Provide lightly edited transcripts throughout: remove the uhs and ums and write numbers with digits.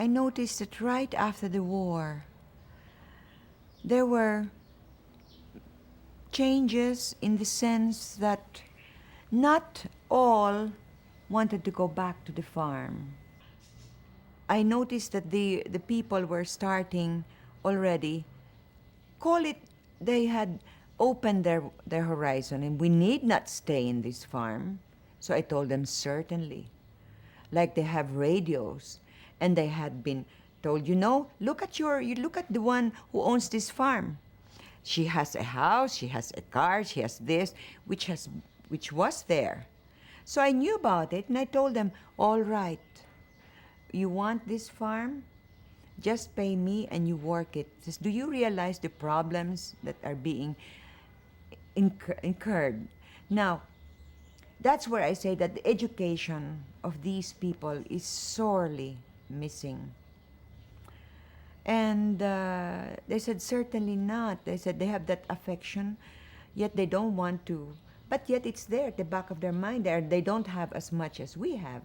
I noticed that right after the war, there were changes in the sense that not all wanted to go back to the farm. I noticed that the people were starting already, call it, they had opened their horizon and we need not stay in this farm. So I told them certainly. Like they have radios and they had been told, you look at the one who owns this farm. She has a house, she has a car, she has this, which was there. So I knew about it and I told them, all right, you want this farm? Just pay me and you work it. Just, do you realize the problems that are being incurred? Now, that's where I say that the education of these people is sorely missing. And they said, certainly not. They said they have that affection, yet they don't want to. But yet it's there at the back of their mind. They don't have as much as we have.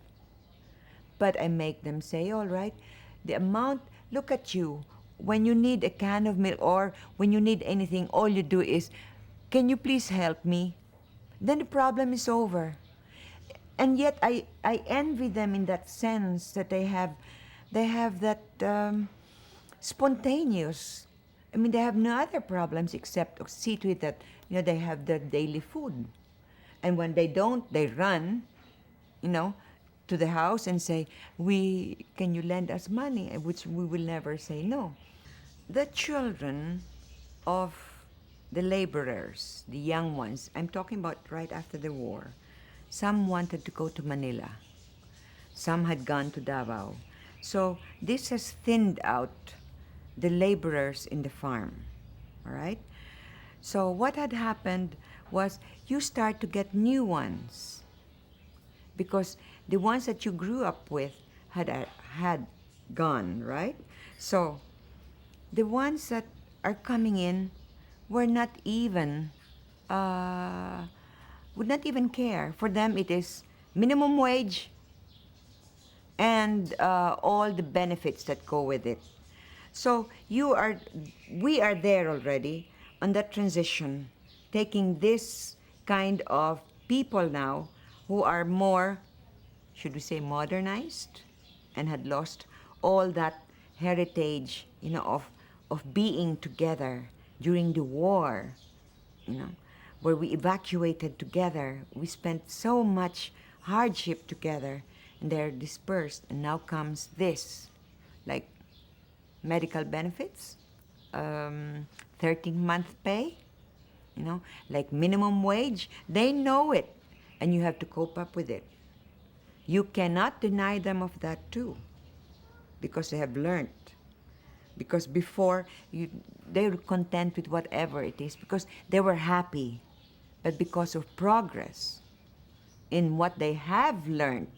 But I make them say, all right, the amount, look at you. When you need a can of milk or when you need anything, all you do is, can you please help me? Then the problem is over. And yet I envy them in that sense that they have that spontaneous. I mean, they have no other problems except to see to it that they have their daily food. And when they don't, they run, to the house and say, can you lend us money? Which we will never say no. The children of the laborers, the young ones, I'm talking about right after the war, some wanted to go to Manila. Some had gone to Davao. So this has thinned out the laborers in the farm, all right? So what had happened was you start to get new ones because the ones that you grew up with had gone, right? So the ones that are coming in were not even, would not even care. For them, it is minimum wage and all the benefits that go with it. So we are there already on that transition, taking this kind of people now who are more, should we say, modernized, and had lost all that heritage, of being together during the war, where we evacuated together. We spent so much hardship together, and they're dispersed. And now comes this, like medical benefits, 13-month pay, like minimum wage. They know it, and you have to cope up with it. You cannot deny them of that too, because they have learned. Because before, they were content with whatever it is, because they were happy. But because of progress in what they have learned,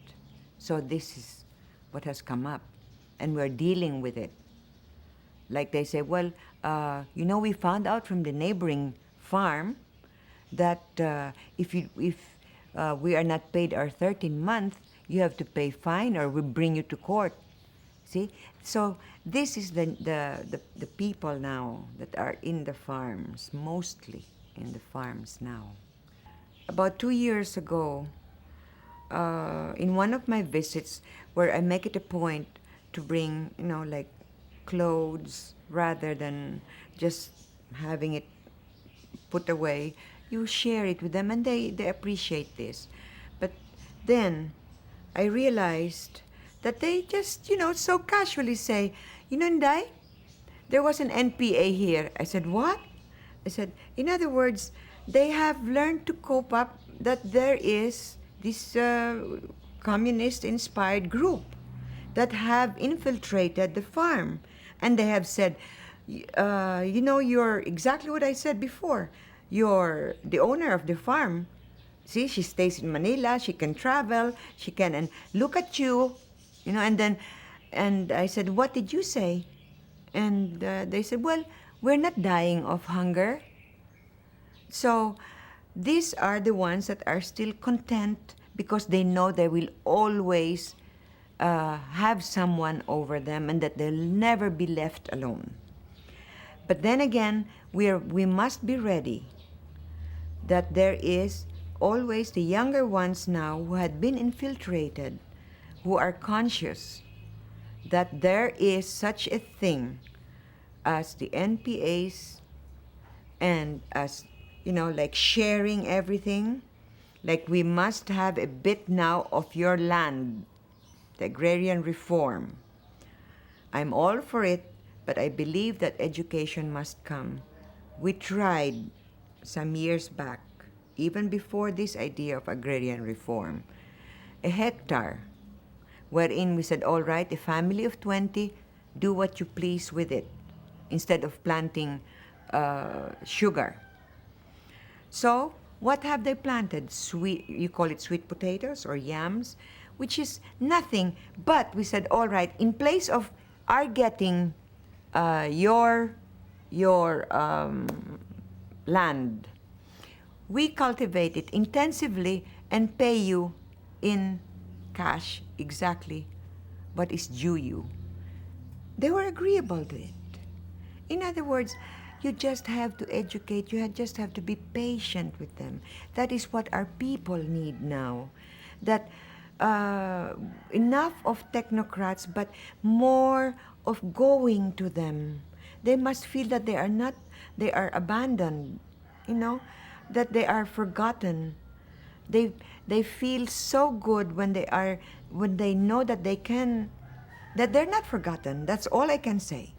so this is what has come up, and we're dealing with it. Like they say, well, we found out from the neighboring farm that if we are not paid our 13th month, you have to pay fine or we bring you to court. See? So this is the people now that are in the farms, mostly in the farms now. About 2 years ago, in one of my visits, where I make it a point to bring, like clothes rather than just having it put away, you share it with them and they appreciate this. But then I realized that they just, so casually say, Inday, there was an NPA here. I said, what? I said, in other words, they have learned to cope up that there is this communist-inspired group that have infiltrated the farm. And they have said, you're exactly what I said before. You're the owner of the farm. See, she stays in Manila, she can travel, she can, and look at you, and I said, what did you say? And they said, well, we're not dying of hunger. So these are the ones that are still content because they know they will always have someone over them and that they'll never be left alone. But then again, we must be ready that there is always the younger ones now who had been infiltrated, who are conscious that there is such a thing as the NPAs and as, like sharing everything. Like we must have a bit now of your land, the agrarian reform. I'm all for it, but I believe that education must come. We tried some years back, even before this idea of agrarian reform, a hectare, wherein we said, all right, a family of 20, do what you please with it, instead of planting sugar. So, what have they planted? Sweet, you call it sweet potatoes or yams, which is nothing. But we said, all right, in place of our getting your land, we cultivate it intensively and pay you in cash exactly what is due you. They were agreeable to it. In other words, you just have to educate, you just have to be patient with them. That is what our people need now. That enough of technocrats, but more of going to them. They must feel that they are abandoned, that they are forgotten. They feel so good when they know that that they're not forgotten. That's all I can say.